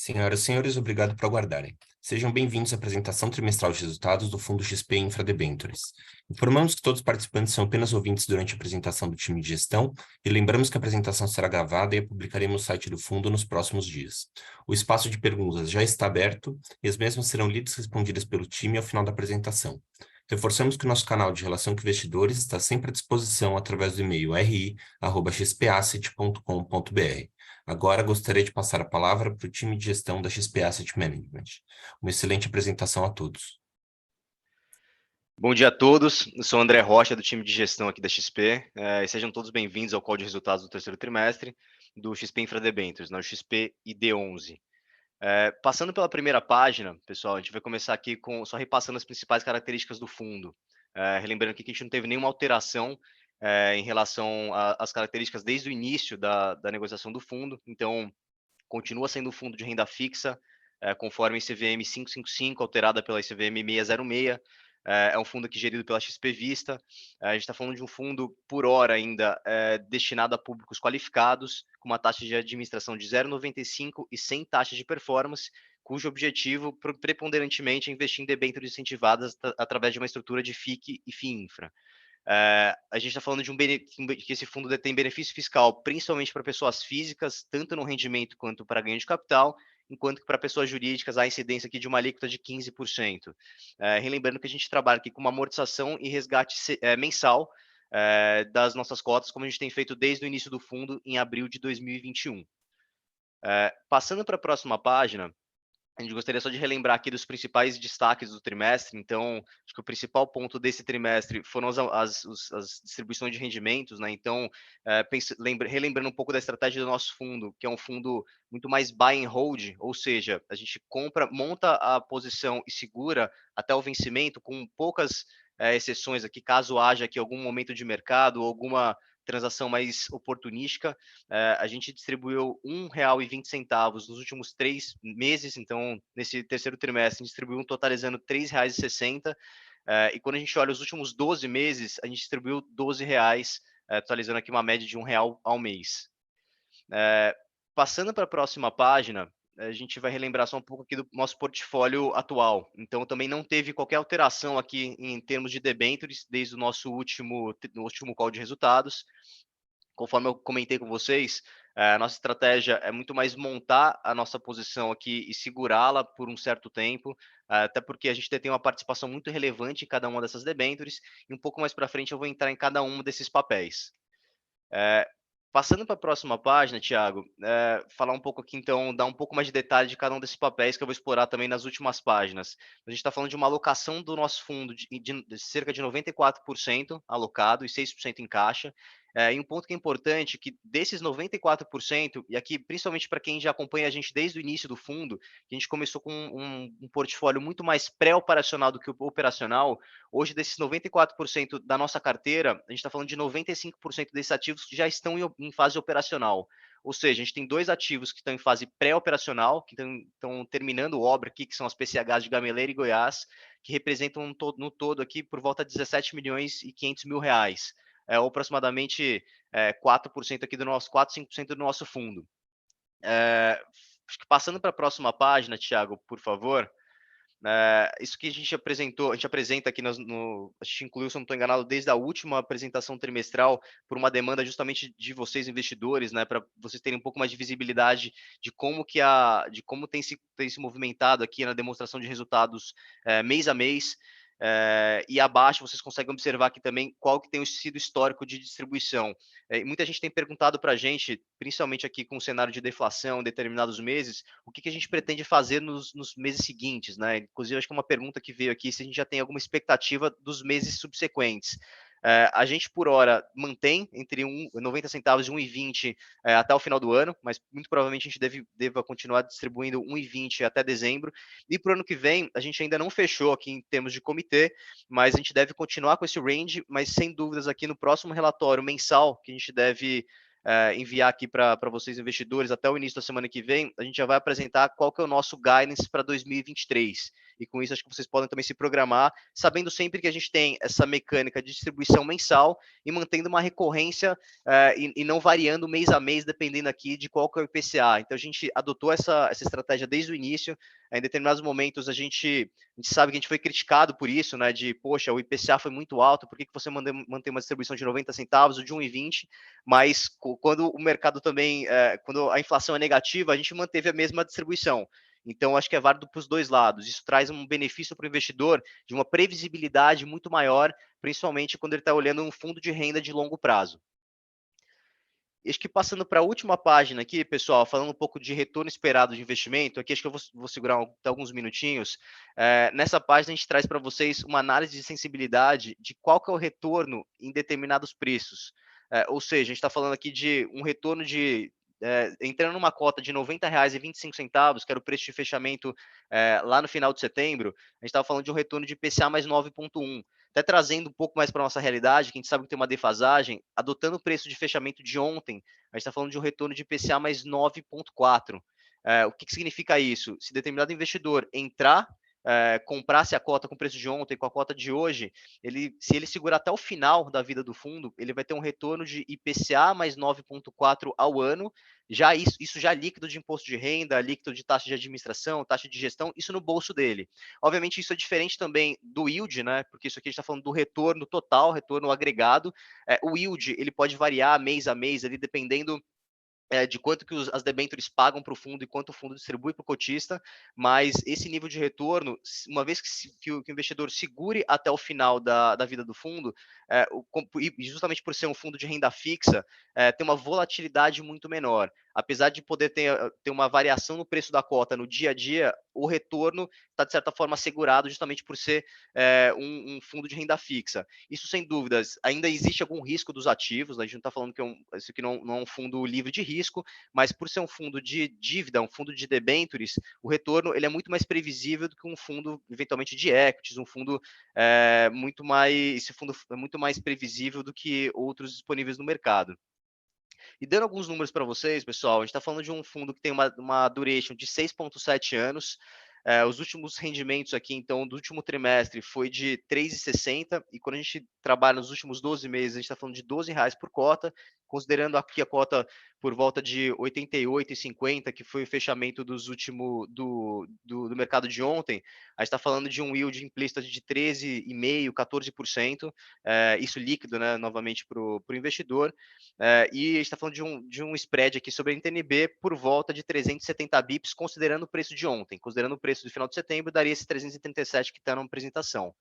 Senhoras e senhores, obrigado por aguardarem. Sejam bem-vindos à apresentação trimestral de resultados do Fundo XP Infra Debentures. Informamos que todos os participantes são apenas ouvintes durante a apresentação do time de gestão e lembramos que a apresentação será gravada e a publicaremos no site do fundo nos próximos dias. O espaço de perguntas já está aberto e as mesmas serão lidas e respondidas pelo time ao final da apresentação. Reforçamos que o nosso canal de relação com investidores está sempre à disposição através do e-mail ri@xpasset.com.br. Agora gostaria de passar a palavra para o time de gestão da XP Asset Management. Uma excelente apresentação a todos. Bom dia a todos, eu sou o André Rocha, do time de gestão aqui da XP, e sejam todos bem-vindos ao call de resultados do terceiro trimestre do XP Infra Debentures, no XP ID11. Passando pela primeira página, pessoal, a gente vai começar aqui só repassando as principais características do fundo. Relembrando aqui que a gente não teve nenhuma alteração em relação às características desde o início da negociação do fundo, então continua sendo um fundo de renda fixa, conforme a ICVM 555, alterada pela ICVM 606, é um fundo que é gerido pela XP Vista. A gente está falando de um fundo, por hora ainda, destinado a públicos qualificados, com uma taxa de administração de 0,95 e sem taxa de performance, cujo objetivo, preponderantemente, é investir em debêntures incentivadas através de uma estrutura de FIC e FIINFRA. A gente está falando que esse fundo tem benefício fiscal, principalmente para pessoas físicas, tanto no rendimento quanto para ganho de capital, enquanto que para pessoas jurídicas há incidência aqui de uma alíquota de 15%. Relembrando que a gente trabalha aqui com uma amortização e resgate mensal das nossas cotas, como a gente tem feito desde o início do fundo, em abril de 2021. Passando para a próxima página, a gente gostaria só de relembrar aqui dos principais destaques do trimestre. Então, acho que o principal ponto desse trimestre foram as distribuições de rendimentos, né? Então, relembrando um pouco da estratégia do nosso fundo, que é um fundo muito mais buy and hold, ou seja, a gente compra, monta a posição e segura até o vencimento, com poucas exceções aqui, caso haja aqui algum momento de mercado ou alguma transação mais oportunística. A gente distribuiu R$ 1,20 nos últimos 3 meses, então, nesse terceiro trimestre, a gente distribuiu totalizando R$ 3,60, e quando a gente olha os últimos 12 meses, a gente distribuiu R$ 12, totalizando aqui uma média de R$ 1 ao mês. Passando para a próxima página, a gente vai relembrar só um pouco aqui do nosso portfólio atual. Então, também não teve qualquer alteração aqui em termos de debêntures desde o nosso último call de resultados. Conforme eu comentei com vocês, a nossa estratégia é muito mais montar a nossa posição aqui e segurá-la por um certo tempo, até porque a gente tem uma participação muito relevante em cada uma dessas debêntures, e um pouco mais para frente eu vou entrar em cada um desses papéis. Passando para a próxima página, Thiago, falar um pouco aqui, então, dar um pouco mais de detalhe de cada um desses papéis que eu vou explorar também nas últimas páginas. A gente está falando de uma alocação do nosso fundo de cerca de 94% alocado e 6% em caixa. E um ponto que é importante, que desses 94%, e aqui principalmente para quem já acompanha a gente desde o início do fundo, que a gente começou com um portfólio muito mais pré-operacional do que o operacional. Hoje, desses 94% da nossa carteira, a gente está falando de 95% desses ativos que já estão em fase operacional. Ou seja, a gente tem 2 ativos que estão em fase pré-operacional, que estão terminando obra aqui, que são as PCHs de Gameleira e Goiás, que representam no todo aqui por volta de 17 milhões e 500 mil reais, ou aproximadamente 4% aqui do nosso, 4, 5% do nosso fundo. Acho que passando para a próxima página, Thiago, por favor. Isso que a gente apresenta aqui, a gente incluiu, se eu não estou enganado, desde a última apresentação trimestral, por uma demanda justamente de vocês, investidores, né, para vocês terem um pouco mais de visibilidade de como tem se movimentado aqui na demonstração de resultados mês a mês. E abaixo vocês conseguem observar aqui também qual que tem sido o histórico de distribuição. Muita gente tem perguntado para a gente, principalmente aqui com o cenário de deflação em determinados meses, o que a gente pretende fazer nos meses seguintes, né? Inclusive, acho que uma pergunta que veio aqui, se a gente já tem alguma expectativa dos meses subsequentes. A gente, por hora, mantém entre 90 centavos e 1,20 até o final do ano, mas muito provavelmente a gente deva continuar distribuindo 1,20 até dezembro. E para o ano que vem, a gente ainda não fechou aqui em termos de comitê, mas a gente deve continuar com esse range, mas sem dúvidas aqui no próximo relatório mensal, que a gente deve enviar aqui para vocês, investidores, até o início da semana que vem, a gente já vai apresentar qual que é o nosso guidance para 2023. e com isso acho que vocês podem também se programar, sabendo sempre que a gente tem essa mecânica de distribuição mensal e mantendo uma recorrência e não variando mês a mês, dependendo aqui de qual que é o IPCA. Então a gente adotou essa estratégia desde o início. Em determinados momentos a gente sabe que a gente foi criticado por isso, né? De, poxa, o IPCA foi muito alto, por que você mantém uma distribuição de 90 centavos ou de 1,20? Mas quando o mercado também, quando a inflação é negativa, a gente manteve a mesma distribuição. Então, acho que é válido para os dois lados. Isso traz um benefício para o investidor de uma previsibilidade muito maior, principalmente quando ele está olhando um fundo de renda de longo prazo. Acho que passando para a última página aqui, pessoal, falando um pouco de retorno esperado de investimento, aqui acho que eu vou segurar alguns minutinhos. Nessa página a gente traz para vocês uma análise de sensibilidade de qual que é o retorno em determinados preços. Ou seja, a gente está falando aqui de um retorno de entrando numa cota de R$ 90,25, que era o preço de fechamento lá no final de setembro, a gente estava falando de um retorno de IPCA mais 9,1. Até trazendo um pouco mais para a nossa realidade, que a gente sabe que tem uma defasagem, adotando o preço de fechamento de ontem, a gente está falando de um retorno de IPCA mais 9,4. O que significa isso? Se determinado investidor entrar, comprasse a cota com o preço de ontem, com a cota de hoje, se ele segurar até o final da vida do fundo, ele vai ter um retorno de IPCA mais 9,4 ao ano, já isso já líquido de imposto de renda, líquido de taxa de administração, taxa de gestão, isso no bolso dele. Obviamente, isso é diferente também do yield, né? Porque isso aqui a gente está falando do retorno total, retorno agregado. O yield ele pode variar mês a mês, ali, dependendo de quanto que as debêntures pagam para o fundo e quanto o fundo distribui para o cotista, mas esse nível de retorno, uma vez que o investidor segure até o final da vida do fundo, e justamente por ser um fundo de renda fixa, tem uma volatilidade muito menor. Apesar de poder ter uma variação no preço da cota no dia a dia, o retorno está, de certa forma, assegurado justamente por ser um fundo de renda fixa. Isso, sem dúvidas, ainda existe algum risco dos ativos, né? A gente não está falando que isso aqui não é um fundo livre de risco, mas por ser um fundo de dívida, um fundo de debêntures, o retorno ele é muito mais previsível do que um fundo, eventualmente, de equities, um fundo esse fundo é muito mais previsível do que outros disponíveis no mercado. E dando alguns números para vocês, pessoal, a gente está falando de um fundo que tem uma duration de 6,7 anos. Os últimos rendimentos aqui, então, do último trimestre foi de 3,60, e quando a gente trabalha nos últimos 12 meses, a gente está falando de R$ 12 por cota, considerando aqui a cota por volta de 88,50, que foi o fechamento do mercado de ontem, a gente está falando de um yield implícito de 13,5%, 14%, isso líquido, né, novamente, para o investidor. E a gente está falando de um spread aqui sobre a NTNB por volta de 370 bips, considerando o preço de ontem. Considerando o preço do final de setembro, daria esse 337 que está na apresentação.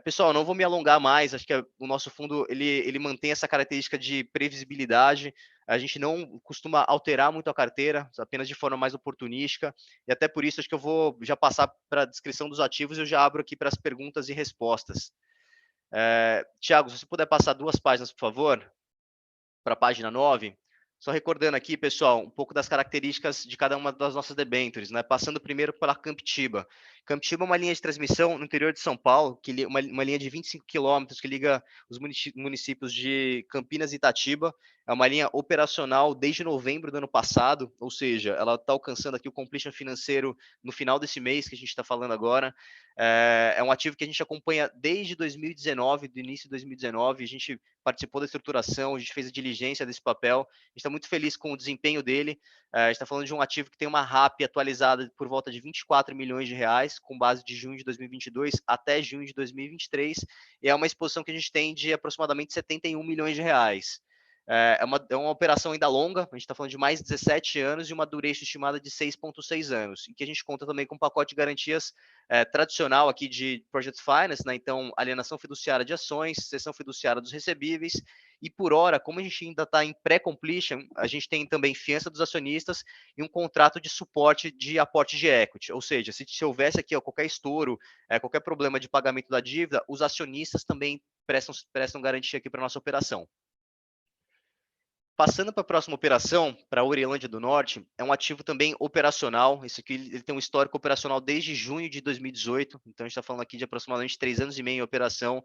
Pessoal, não vou me alongar mais, acho que o nosso fundo ele mantém essa característica de previsibilidade, a gente não costuma alterar muito a carteira, apenas de forma mais oportunística, e até por isso acho que eu vou já passar para a descrição dos ativos e eu já abro aqui para as perguntas e respostas. Tiago, se você puder passar 2 páginas, por favor, para a página 9, só recordando aqui, pessoal, um pouco das características de cada uma das nossas debêntures, né? Passando primeiro pela Camptiba. Camptiba é uma linha de transmissão no interior de São Paulo, uma linha de 25 quilômetros que liga os municípios de Campinas e Itatiba. É uma linha operacional desde novembro do ano passado, ou seja, ela está alcançando aqui o completion financeiro no final desse mês que a gente está falando agora. É um ativo que a gente acompanha desde 2019, do início de 2019, a gente participou da estruturação, a gente fez a diligência desse papel, a gente está muito feliz com o desempenho dele. A gente está falando de um ativo que tem uma RAP atualizada por volta de 24 milhões de reais, com base de junho de 2022 até junho de 2023, e é uma exposição que a gente tem de aproximadamente 71 milhões de reais. É uma operação ainda longa, a gente está falando de mais de 17 anos e uma duration estimada de 6,6 anos, e que a gente conta também com um pacote de garantias tradicional aqui de Project Finance, né? Então, alienação fiduciária de ações, cessão fiduciária dos recebíveis, e por hora, como a gente ainda está em pré-completion, a gente tem também fiança dos acionistas e um contrato de suporte de aporte de equity, ou seja, se houvesse aqui qualquer estouro, qualquer problema de pagamento da dívida, os acionistas também prestam garantia aqui para a nossa operação. Passando para a próxima operação, para a Aurelândia do Norte, é um ativo também operacional. Esse aqui ele tem um histórico operacional desde junho de 2018, então a gente está falando aqui de aproximadamente 3 anos e meio em operação,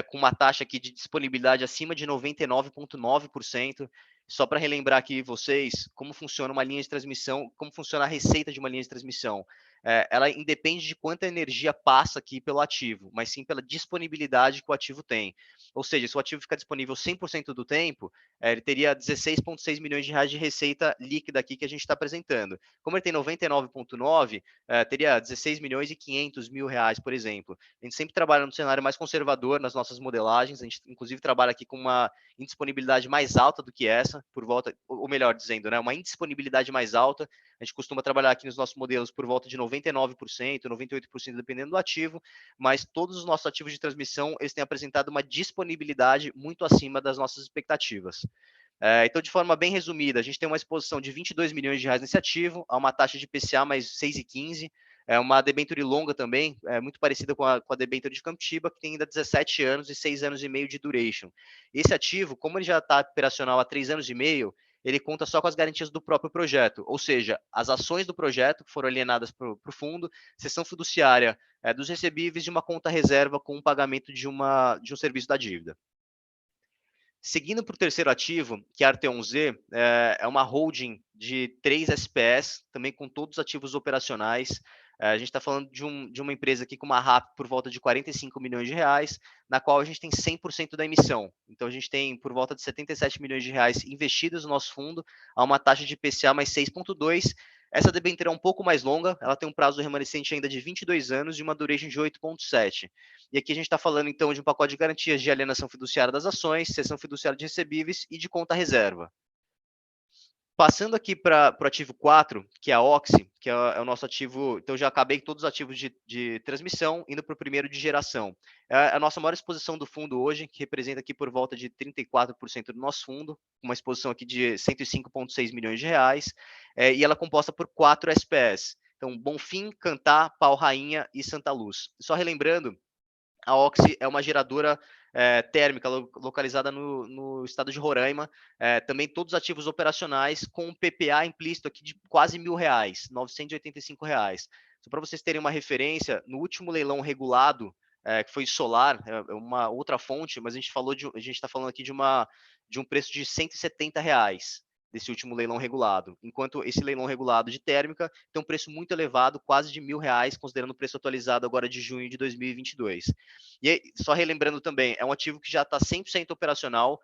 com uma taxa aqui de disponibilidade acima de 99,9%. Só para relembrar aqui vocês como funciona uma linha de transmissão, como funciona a receita de uma linha de transmissão. ela independe de quanta energia passa aqui pelo ativo, mas sim pela disponibilidade que o ativo tem. Ou seja, se o ativo ficar disponível 100% do tempo, ele teria 16,6 milhões de reais de receita líquida aqui que a gente está apresentando. Como ele tem 99,9, teria 16 milhões e 500 mil reais, por exemplo. A gente sempre trabalha no cenário mais conservador nas nossas modelagens, a gente inclusive trabalha aqui com uma indisponibilidade mais alta do que essa, por volta, ou melhor dizendo, né, uma indisponibilidade mais alta. A gente costuma trabalhar aqui nos nossos modelos por volta de 99%, 98%, dependendo do ativo, mas todos os nossos ativos de transmissão, eles têm apresentado uma disponibilidade muito acima das nossas expectativas. Então, de forma bem resumida, a gente tem uma exposição de 22 milhões de reais nesse ativo, a uma taxa de IPCA mais 6,15, uma debenture longa também, muito parecida com a debenture de Camptiba, que tem ainda 17 anos e 6 anos e meio de duration. Esse ativo, como ele já está operacional há 3 anos e meio, ele conta só com as garantias do próprio projeto, ou seja, as ações do projeto que foram alienadas para o fundo, cessão fiduciária dos recebíveis de uma conta reserva com o pagamento de um serviço da dívida. Seguindo para o terceiro ativo, que é a Arteon-Z, é uma holding de 3 SPS, também com todos os ativos operacionais. A gente está falando de uma empresa aqui com uma RAP por volta de 45 milhões de reais, na qual a gente tem 100% da emissão. Então, a gente tem por volta de 77 milhões de reais investidos no nosso fundo, a uma taxa de IPCA mais 6,2. Essa debênture é um pouco mais longa, ela tem um prazo remanescente ainda de 22 anos e uma duration de 8,7. E aqui a gente está falando, então, de um pacote de garantias de alienação fiduciária das ações, cessão fiduciária de recebíveis e de conta reserva. Passando aqui para o ativo 4, que é a Oxy, que é o nosso ativo. Então, já acabei com todos os ativos de transmissão, indo para o primeiro de geração. É a nossa maior exposição do fundo hoje, que representa aqui por volta de 34% do nosso fundo, uma exposição aqui de 105,6 milhões de reais, e ela é composta por 4 SPS. Então, Bonfim, Cantá, Pau Rainha e Santa Luz. Só relembrando, a Oxy é uma geradora térmica localizada no estado de Roraima, também todos ativos operacionais com um PPA implícito aqui de quase R$ 1.000, R$ 985. Só para vocês terem uma referência, no último leilão regulado, que foi solar, é uma outra fonte, mas a gente está falando aqui de um preço de R$ 170 desse último leilão regulado, enquanto esse leilão regulado de térmica tem um preço muito elevado, quase de R$ 1.000, considerando o preço atualizado agora de junho de 2022. E aí, só relembrando também, é um ativo que já está 100% operacional,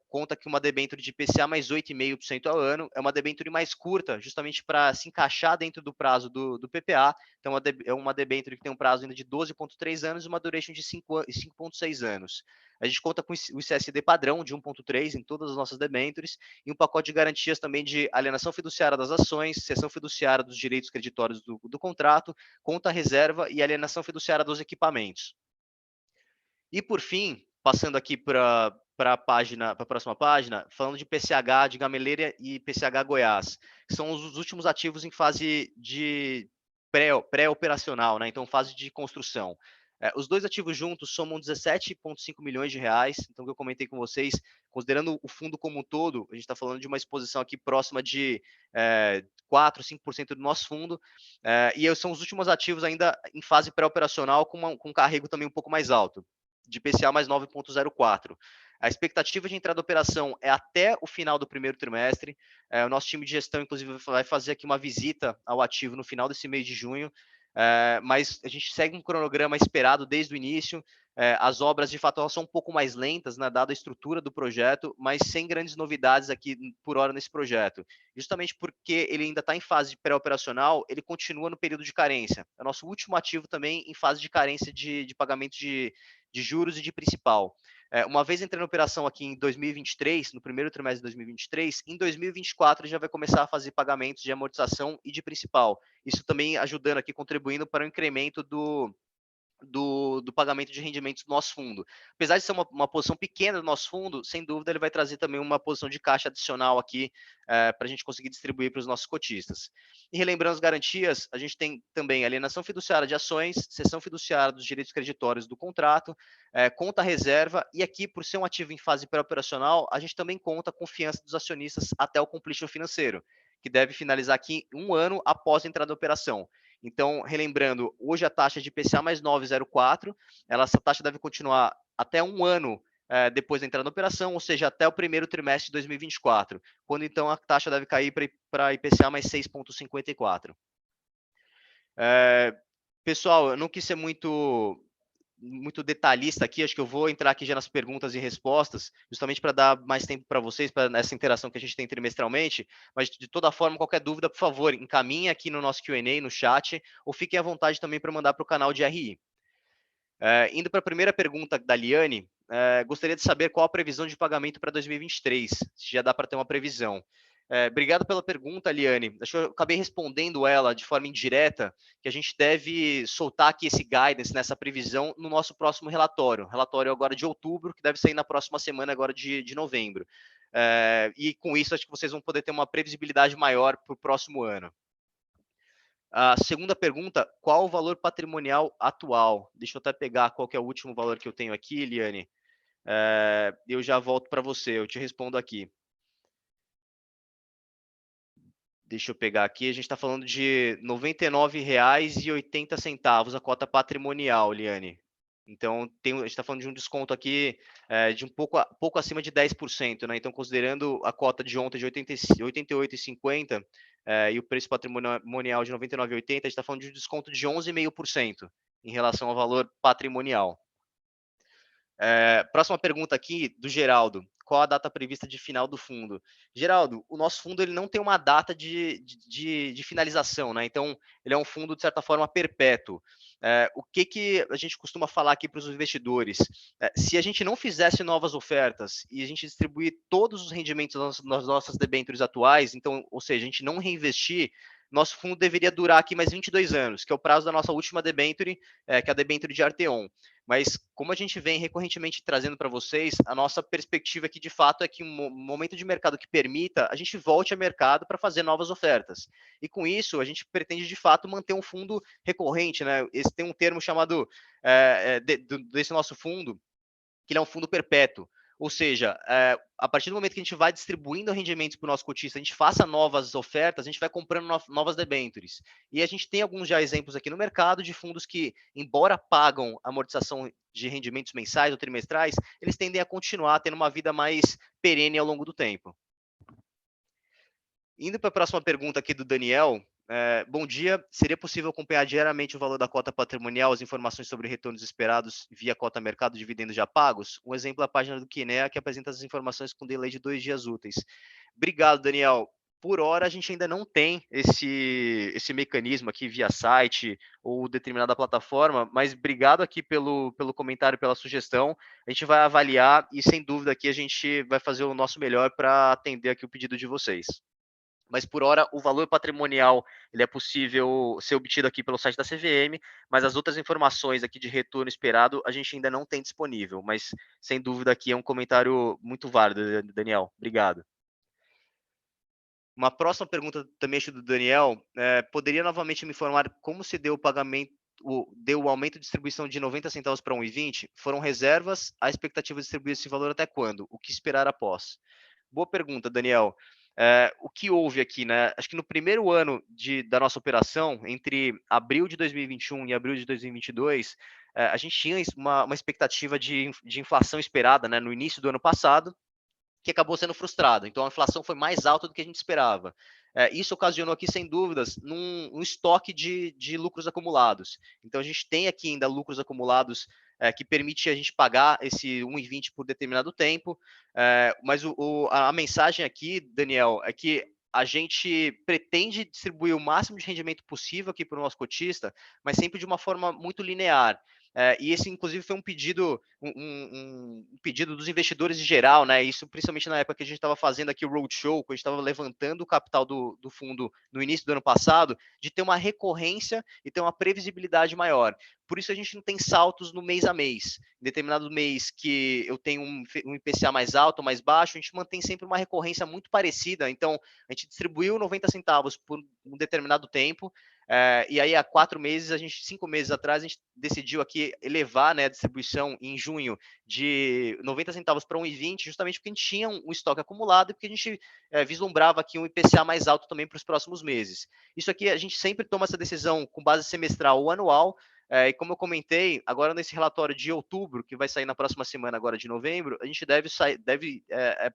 conta com uma debênture de IPCA mais 8,5% ao ano, é uma debênture mais curta, justamente para se encaixar dentro do prazo do PPA, então é uma debênture que tem um prazo ainda de 12,3 anos e uma duration de 5,6 anos. A gente conta com o ICSD padrão de 1,3 em todas as nossas debêntures e um pacote de garantias também de alienação fiduciária das ações, cessão fiduciária dos direitos creditórios do contrato, conta reserva e alienação fiduciária dos equipamentos. E por fim, passando aqui para a próxima página, falando de PCH de Gameleira e PCH Goiás, que são os últimos ativos em fase de pré-operacional, né? Então fase de construção. Os dois ativos juntos somam 17,5 milhões de reais, então que eu comentei com vocês, considerando o fundo como um todo, a gente está falando de uma exposição aqui próxima de 4, 5% do nosso fundo, e são os últimos ativos ainda em fase pré-operacional com um carrego também um pouco mais alto, de IPCA mais 9,04. A expectativa de entrada da operação é até o final do primeiro trimestre. O nosso time de gestão, inclusive, vai fazer aqui uma visita ao ativo no final desse mês de junho. Mas a gente segue um cronograma esperado desde o início. As obras, de fato, elas são um pouco mais lentas, né, dada a estrutura do projeto, mas sem grandes novidades aqui por hora nesse projeto. Justamente porque ele ainda está em fase pré-operacional, ele continua no período de carência. É o nosso último ativo também em fase de carência de pagamento de juros e de principal. Uma vez entrando em operação aqui em 2023, no primeiro trimestre de 2023, em 2024 já vai começar a fazer pagamentos de amortização e de principal. Isso também ajudando aqui, contribuindo para o incremento do pagamento de rendimentos do nosso fundo. Apesar de ser uma posição pequena do nosso fundo, sem dúvida ele vai trazer também uma posição de caixa adicional aqui para a gente conseguir distribuir para os nossos cotistas. E relembrando as garantias, a gente tem também alienação fiduciária de ações, cessão fiduciária dos direitos creditórios do contrato, conta reserva, e aqui, por ser um ativo em fase pré-operacional, a gente também conta a confiança dos acionistas até o completion financeiro, que deve finalizar aqui 1 ano após a entrada da operação. Então, relembrando, hoje a taxa de IPCA mais 9,04, essa taxa deve continuar até 1 ano depois da entrada na operação, ou seja, até o primeiro trimestre de 2024, quando então a taxa deve cair para IPCA mais 6,54. Pessoal, eu não quis ser muito detalhista aqui, acho que eu vou entrar aqui já nas perguntas e respostas, justamente para dar mais tempo para vocês, para nessa interação que a gente tem trimestralmente, mas de toda forma, qualquer dúvida, por favor, encaminhe aqui no nosso Q&A, no chat, ou fiquem à vontade também para mandar para o canal de RI. Indo para a primeira pergunta da Liane, gostaria de saber qual a previsão de pagamento para 2023, se já dá para ter uma previsão. Obrigado pela pergunta, Liane. Acho que eu acabei respondendo ela de forma indireta, que a gente deve soltar aqui esse guidance, nessa previsão, no nosso próximo relatório. Relatório agora de outubro, que deve sair na próxima semana agora de novembro. E com isso, acho que vocês vão poder ter uma previsibilidade maior para o próximo ano. A segunda pergunta, qual o valor patrimonial atual? Deixa eu até pegar qual que é o último valor que eu tenho aqui, Eliane. Eu já volto para você, eu te respondo aqui. Deixa eu pegar aqui, a gente está falando de R$ 99,80 a cota patrimonial, Liane. Então, a gente está falando de um desconto aqui de pouco acima de 10%, né? Então, considerando a cota de ontem de 88,50 e o preço patrimonial de 99,80, a gente está falando de um desconto de 11,5% em relação ao valor patrimonial. Próxima pergunta aqui do Geraldo. Qual a data prevista de final do fundo? Geraldo, o nosso fundo ele não tem uma data de finalização, né? Então, ele é um fundo, de certa forma, perpétuo. O que a gente costuma falar aqui para os investidores? Se a gente não fizesse novas ofertas e a gente distribuir todos os rendimentos das nossas debêntures atuais, então, ou seja, a gente não reinvestir, nosso fundo deveria durar aqui mais 22 anos, que é o prazo da nossa última debenture, que é a debenture de Arteon. Mas como a gente vem recorrentemente trazendo para vocês, a nossa perspectiva aqui de fato é que um momento de mercado que permita, a gente volte ao mercado para fazer novas ofertas. E com isso, a gente pretende de fato manter um fundo recorrente, né? Esse tem um termo chamado desse nosso fundo, que ele é um fundo perpétuo. Ou seja, a partir do momento que a gente vai distribuindo rendimentos para o nosso cotista, a gente faça novas ofertas, a gente vai comprando novas debêntures. E a gente tem alguns já exemplos aqui no mercado de fundos que, embora pagam amortização de rendimentos mensais ou trimestrais, eles tendem a continuar tendo uma vida mais perene ao longo do tempo. Indo para a próxima pergunta aqui do Daniel. Bom dia, seria possível acompanhar diariamente o valor da cota patrimonial, as informações sobre retornos esperados via cota mercado, dividendos já pagos? Um exemplo é a página do Kinea, que apresenta as informações com delay de 2 dias úteis. Obrigado, Daniel. Por hora, a gente ainda não tem esse mecanismo aqui via site ou determinada plataforma, mas obrigado aqui pelo comentário, pela sugestão. A gente vai avaliar e, sem dúvida, aqui a gente vai fazer o nosso melhor para atender aqui o pedido de vocês. Mas por hora o valor patrimonial ele é possível ser obtido aqui pelo site da CVM, mas as outras informações aqui de retorno esperado a gente ainda não tem disponível, mas sem dúvida aqui é um comentário muito válido, Daniel. Obrigado. Uma próxima pergunta também do Daniel, poderia novamente me informar como se deu o pagamento, deu o aumento de distribuição de 90 centavos para 1,20? Foram reservas? A expectativa de distribuir esse valor até quando? O que esperar após? Boa pergunta, Daniel. O que houve aqui, né? Acho que no primeiro ano da nossa operação, entre abril de 2021 e abril de 2022, a gente tinha uma expectativa de inflação esperada, né, no início do ano passado, que acabou sendo frustrada. Então, a inflação foi mais alta do que a gente esperava. Isso ocasionou aqui, sem dúvidas, um estoque de lucros acumulados. Então, a gente tem aqui ainda lucros acumulados que permite a gente pagar esse 1,20 por determinado tempo. Mas a mensagem aqui, Daniel, é que a gente pretende distribuir o máximo de rendimento possível aqui para o nosso cotista, mas sempre de uma forma muito linear. E esse, inclusive, foi um pedido, um pedido dos investidores em geral, né? Isso principalmente na época que a gente estava fazendo aqui o roadshow, quando a gente estava levantando o capital do fundo no início do ano passado, de ter uma recorrência e ter uma previsibilidade maior. Por isso a gente não tem saltos no mês a mês. Em determinado mês que eu tenho um IPCA mais alto ou mais baixo, a gente mantém sempre uma recorrência muito parecida. Então, a gente distribuiu 90 centavos por um determinado tempo, e aí, há 4 meses, 5 meses atrás, a gente decidiu aqui elevar, né, a distribuição em junho de 90 centavos para 1,20, justamente porque a gente tinha um estoque acumulado e porque a gente vislumbrava aqui um IPCA mais alto também para os próximos meses. Isso aqui, a gente sempre toma essa decisão com base semestral ou anual, e como eu comentei, agora nesse relatório de outubro, que vai sair na próxima semana agora de novembro, a gente deve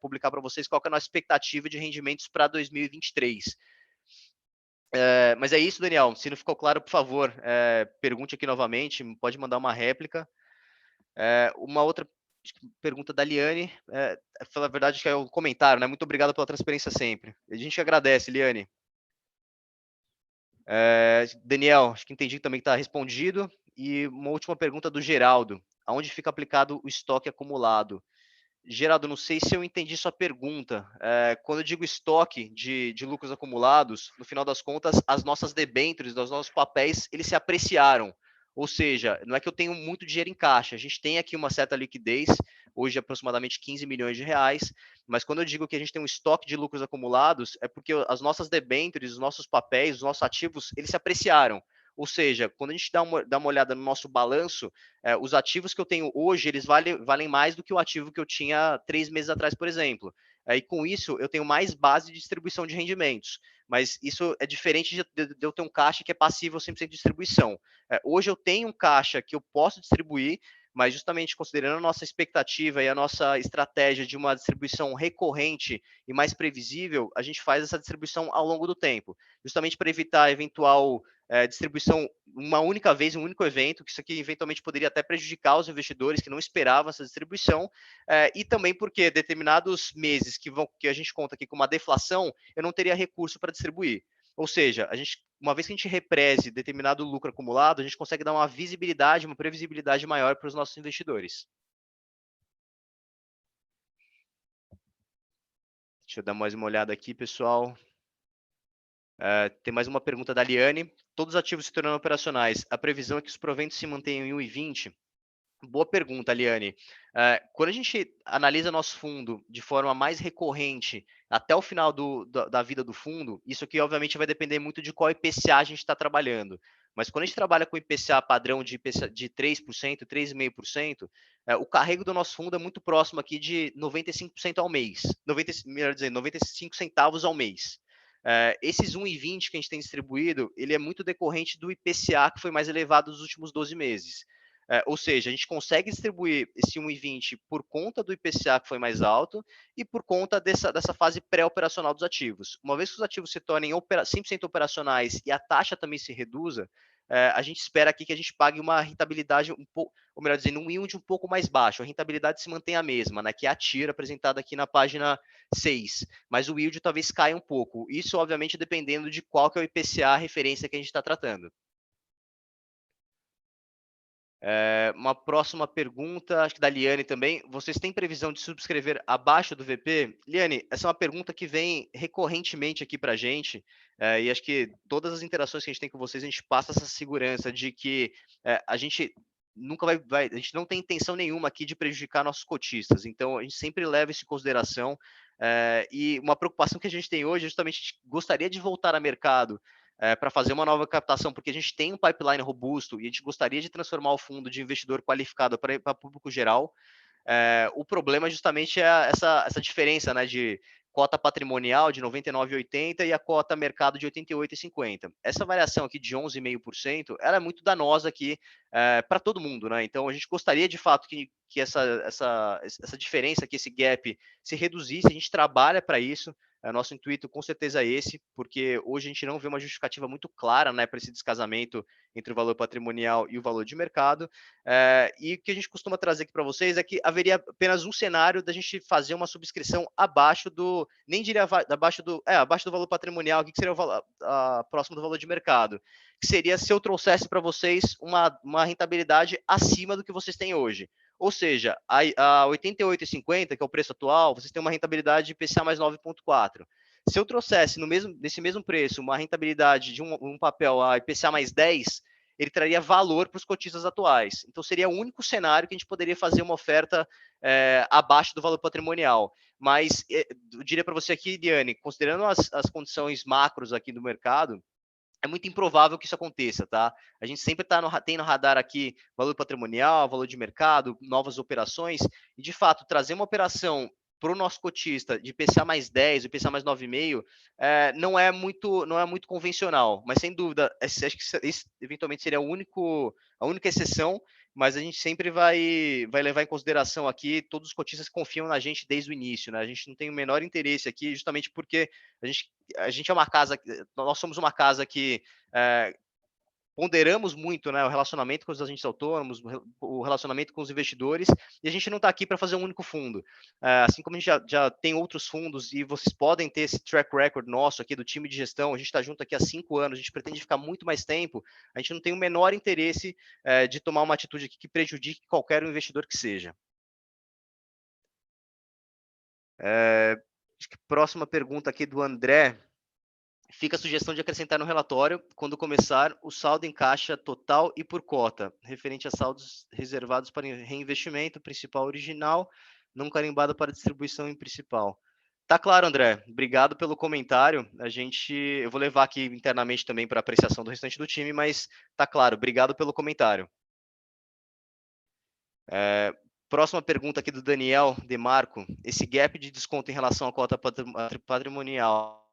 publicar para vocês qual que é a nossa expectativa de rendimentos para 2023. Mas é isso, Daniel. Se não ficou claro, por favor, pergunte aqui novamente, pode mandar uma réplica. Uma outra pergunta da Liane, falar a verdade, acho que é o comentário, né? Muito obrigado pela transparência sempre. A gente agradece, Liane. Daniel, acho que entendi também que está respondido. E uma última pergunta do Geraldo. Aonde fica aplicado o estoque acumulado? Geraldo, não sei se eu entendi sua pergunta. Quando eu digo estoque de lucros acumulados, no final das contas, as nossas debêntures, os nossos papéis, eles se apreciaram. Ou seja, não é que eu tenho muito dinheiro em caixa, a gente tem aqui uma certa liquidez, hoje aproximadamente 15 milhões de reais, mas quando eu digo que a gente tem um estoque de lucros acumulados, é porque as nossas debêntures, os nossos papéis, os nossos ativos, eles se apreciaram. Ou seja, quando a gente dá uma olhada no nosso balanço, os ativos que eu tenho hoje, eles valem mais do que o ativo que eu tinha 3 meses atrás, por exemplo. E com isso, eu tenho mais base de distribuição de rendimentos. Mas isso é diferente de eu ter um caixa que é passível 100% de distribuição. Hoje eu tenho um caixa que eu posso distribuir, mas justamente considerando a nossa expectativa e a nossa estratégia de uma distribuição recorrente e mais previsível, a gente faz essa distribuição ao longo do tempo, justamente para evitar eventual distribuição uma única vez, um único evento, que isso aqui eventualmente poderia até prejudicar os investidores que não esperavam essa distribuição, e também porque determinados meses que a gente conta aqui com uma deflação, eu não teria recurso para distribuir. Ou seja, uma vez que a gente represe determinado lucro acumulado, a gente consegue dar uma visibilidade, uma previsibilidade maior para os nossos investidores. Deixa eu dar mais uma olhada aqui, pessoal. Tem mais uma pergunta da Liane. Todos os ativos se tornando operacionais, a previsão é que os proventos se mantenham em 1,20? Boa pergunta, Liane. Quando a gente analisa nosso fundo de forma mais recorrente até o final da vida do fundo, isso aqui obviamente vai depender muito de qual IPCA a gente está trabalhando. Mas quando a gente trabalha com IPCA padrão de IPCA de 3%, 3,5%, o carrego do nosso fundo é muito próximo aqui de 95% ao mês. 95 centavos ao mês. Esses 1,20 que a gente tem distribuído, ele é muito decorrente do IPCA que foi mais elevado nos últimos 12 meses. Ou seja, a gente consegue distribuir esse 1,20 por conta do IPCA que foi mais alto e por conta dessa fase pré-operacional dos ativos. Uma vez que os ativos se tornem 100% operacionais e a taxa também se reduza, a gente espera aqui que a gente pague uma rentabilidade um pouco, ou melhor dizendo, um yield um pouco mais baixo. A rentabilidade se mantém a mesma, né, que é a TIR apresentada aqui na página 6, mas o yield talvez caia um pouco. Isso, obviamente, dependendo de qual que é o IPCA, a referência que a gente está tratando. Uma próxima pergunta, acho que da Liane também. Vocês têm previsão de subscrever abaixo do VP? Liane, essa é uma pergunta que vem recorrentemente aqui para a gente, e acho que todas as interações que a gente tem com vocês, a gente passa essa segurança de que a gente nunca a gente não tem intenção nenhuma aqui de prejudicar nossos cotistas, então a gente sempre leva isso em consideração. E uma preocupação que a gente tem hoje, justamente, a gente gostaria de voltar a mercado para fazer uma nova captação, porque a gente tem um pipeline robusto e a gente gostaria de transformar o fundo de investidor qualificado para público geral. O problema justamente é essa diferença, né, de cota patrimonial de 99,80 e a cota mercado de 88,50. Essa variação aqui de 11,5%, ela é muito danosa aqui para todo mundo, né? Então a gente gostaria de fato que essa diferença, que esse gap se reduzisse, a gente trabalha para isso. Nosso intuito com certeza é esse, porque hoje a gente não vê uma justificativa muito clara, né, para esse descasamento entre o valor patrimonial e o valor de mercado. E o que a gente costuma trazer aqui para vocês é que haveria apenas um cenário da gente fazer uma subscrição abaixo do, nem diria abaixo do valor patrimonial, que seria o valor, próximo do valor de mercado, que seria se eu trouxesse para vocês uma rentabilidade acima do que vocês têm hoje. Ou seja, a 88,50, que é o preço atual, vocês têm uma rentabilidade de IPCA mais 9,4. Se eu trouxesse nesse mesmo preço uma rentabilidade de um papel a IPCA mais 10, ele traria valor para os cotistas atuais. Então, seria o único cenário que a gente poderia fazer uma oferta abaixo do valor patrimonial. Mas, eu diria para você aqui, Diane, considerando as condições macros aqui do mercado, é muito improvável que isso aconteça, tá? A gente sempre tem no radar aqui valor patrimonial, valor de mercado, novas operações, e de fato, trazer uma operação para o nosso cotista de IPCA mais 10, IPCA mais 9,5, não é muito convencional, mas sem dúvida, acho que isso eventualmente seria a única exceção, mas a gente sempre vai levar em consideração aqui todos os cotistas que confiam na gente desde o início, né? A gente não tem o menor interesse aqui, justamente porque a gente é uma casa, nós somos uma casa que ponderamos muito, né, o relacionamento com os agentes autônomos, o relacionamento com os investidores, e a gente não está aqui para fazer um único fundo. Assim como a gente já tem outros fundos e vocês podem ter esse track record nosso aqui do time de gestão, a gente está junto aqui há 5 anos, a gente pretende ficar muito mais tempo, a gente não tem o menor interesse de tomar uma atitude aqui que prejudique qualquer investidor que seja. Acho que próxima pergunta aqui do André. Fica a sugestão de acrescentar no relatório, quando começar, o saldo em caixa total e por cota, referente a saldos reservados para reinvestimento, principal original, não carimbado para distribuição em principal. Tá claro, André. Obrigado pelo comentário. Eu vou levar aqui internamente também para apreciação do restante do time, mas tá claro. Obrigado pelo comentário. Próxima pergunta aqui do Daniel Demarco. Esse gap de desconto em relação à cota patrimonial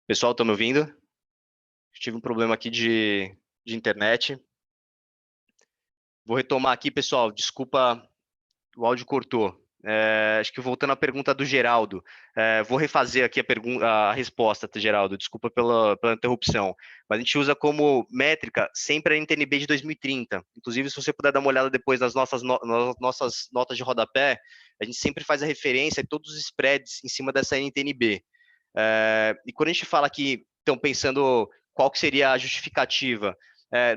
Pessoal, estão me ouvindo? Tive um problema aqui de internet. Vou retomar aqui, pessoal. Desculpa, o áudio cortou. Acho que voltando à pergunta do Geraldo, vou refazer aqui a resposta, Geraldo. Desculpa pela interrupção. Mas a gente usa como métrica sempre a NTNB de 2030. Inclusive, se você puder dar uma olhada depois nas nossas notas de rodapé, a gente sempre faz a referência a todos os spreads em cima dessa NTNB. E quando a gente fala aqui, então, pensando qual que seria a justificativa,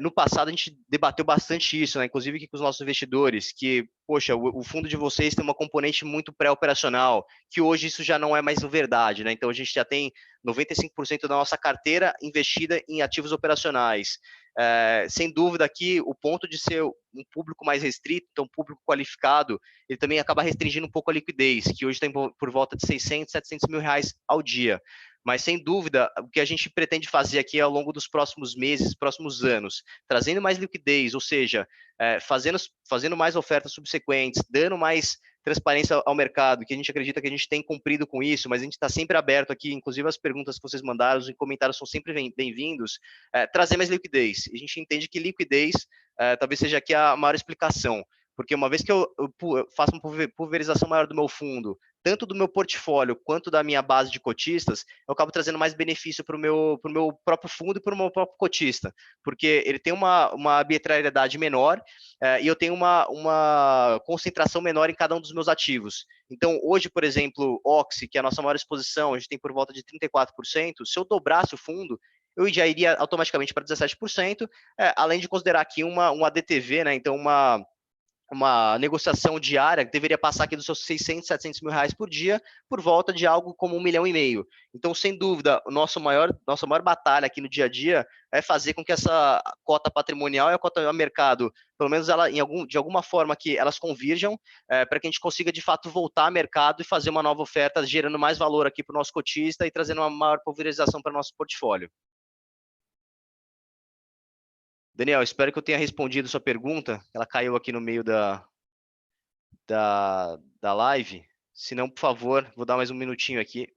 no passado a gente debateu bastante isso, né? Inclusive aqui com os nossos investidores, que, poxa, o fundo de vocês tem uma componente muito pré-operacional, que hoje isso já não é mais verdade, né? Então a gente já tem 95% da nossa carteira investida em ativos operacionais. Sem dúvida aqui, o ponto de ser um público mais restrito, então um público qualificado, ele também acaba restringindo um pouco a liquidez, que hoje tem por volta de 600, 700 mil reais ao dia. Mas, sem dúvida, o que a gente pretende fazer aqui ao longo dos próximos meses, próximos anos, trazendo mais liquidez, ou seja, fazendo mais ofertas subsequentes, dando mais transparência ao mercado, que a gente acredita que a gente tem cumprido com isso, mas a gente está sempre aberto aqui, inclusive as perguntas que vocês mandaram, os comentários são sempre bem-vindos, trazer mais liquidez. A gente entende que liquidez talvez seja aqui a maior explicação, porque uma vez que eu faço uma pulverização maior do meu fundo, tanto do meu portfólio quanto da minha base de cotistas, eu acabo trazendo mais benefício para o meu próprio fundo e para o meu próprio cotista, porque ele tem uma arbitrariedade menor e eu tenho uma concentração menor em cada um dos meus ativos. Então, hoje, por exemplo, Oxy, que é a nossa maior exposição, a gente tem por volta de 34%, se eu dobrasse o fundo, eu já iria automaticamente para 17%, além de considerar aqui um ADTV, né? Então, uma negociação diária que deveria passar aqui dos seus 600, 700 mil reais por dia, por volta de algo como 1,5 milhão. Então, sem dúvida, nossa maior batalha aqui no dia a dia é fazer com que essa cota patrimonial e a cota a mercado, pelo menos ela, de alguma forma, que elas convirjam, para que a gente consiga, de fato, voltar ao mercado e fazer uma nova oferta, gerando mais valor aqui para o nosso cotista e trazendo uma maior pulverização para o nosso portfólio. Daniel, espero que eu tenha respondido a sua pergunta. Ela caiu aqui no meio da live. Se não, por favor, vou dar mais um minutinho aqui.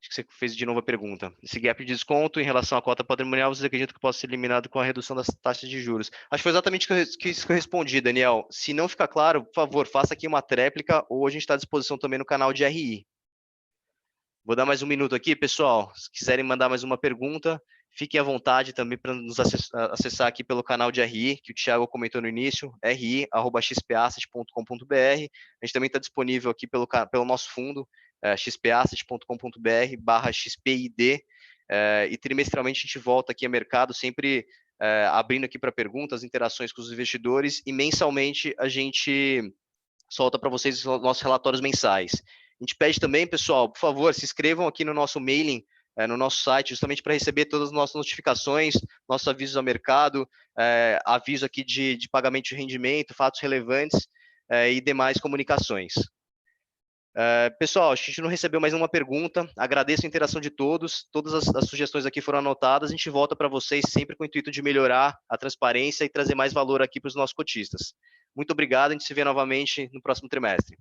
Acho que você fez de novo a pergunta. Esse gap de desconto em relação à cota patrimonial, vocês acreditam que possa ser eliminado com a redução das taxas de juros? Acho que foi exatamente isso que eu respondi, Daniel. Se não ficar claro, por favor, faça aqui uma tréplica ou a gente está à disposição também no canal de RI. Vou dar mais um minuto aqui, pessoal. Se quiserem mandar mais uma pergunta, fiquem à vontade também para nos acessar aqui pelo canal de RI, que o Thiago comentou no início, ri@xpasset.com.br. A gente também está disponível aqui pelo nosso fundo, xpasset.com.br/xpid, e trimestralmente a gente volta aqui ao mercado sempre abrindo aqui para perguntas, interações com os investidores, e mensalmente a gente solta para vocês os nossos relatórios mensais. A gente pede também, pessoal, por favor, se inscrevam aqui no nosso mailing, no nosso site, justamente para receber todas as nossas notificações, nossos avisos ao mercado, aviso aqui de pagamento de rendimento, fatos relevantes e demais comunicações. Pessoal, a gente não recebeu mais nenhuma pergunta, agradeço a interação de todos, todas as sugestões aqui foram anotadas, a gente volta para vocês sempre com o intuito de melhorar a transparência e trazer mais valor aqui para os nossos cotistas. Muito obrigado, a gente se vê novamente no próximo trimestre.